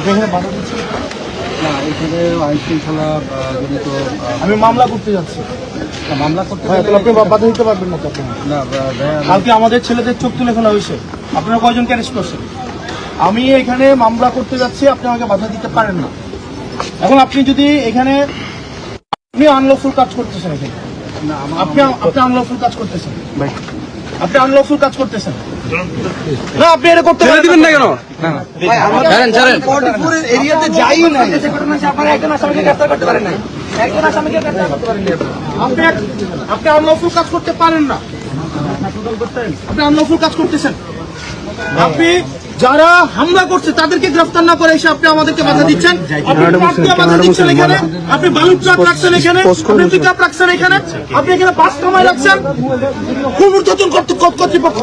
আপনি এখানে বাধা দিচ্ছেন? না, এখানে আইন শৃঙ্খলা জনিত আমি মামলা করতে যাচ্ছি। মামলা করতে হ্যাঁ, তাহলে আপনি বাধা দিতে পারবেন না তো আপনি? না ভাইয়া, কালকে আমাদের ছেলেদের চোখ তুলে ফেলা হয়েছে, আপনারা কয়জনকে অ্যারেস্ট করছেন? আমি এখানে মামলা করতে যাচ্ছি, আপনি আমাকে বাধা দিতে পারেন না। এখন আপনি যদি এখানে আপনি আনলফুল কাজ করতেছেন, এখানে না আপনি আনলফুল কাজ করতেছেন, আপনি আনলফুল কাজ করতেছেন না, আপনি এটা করতে দিবেন না কেন? এরিয়াতে যাই নাই। আপনি আনলফুল কাজ করতে পারেন না, আপনি আনলফুল কাজ করতেছেন। আপনি যারা হামলা করছে তাদেরকে গ্রেফতার না করে এসে আপনি আমাদেরকে বাধা দিচ্ছেন। আপনি বাধা দিচ্ছেন এখানে, আপনি বালুর ট্রাক রাখছেন এখানে, আপনি পিকআপ রাখছেন এখানে, আপনি এখানে বাস কামাই রাখছেন। কোন ঊর্ধ্বতন কর্তৃপক্ষ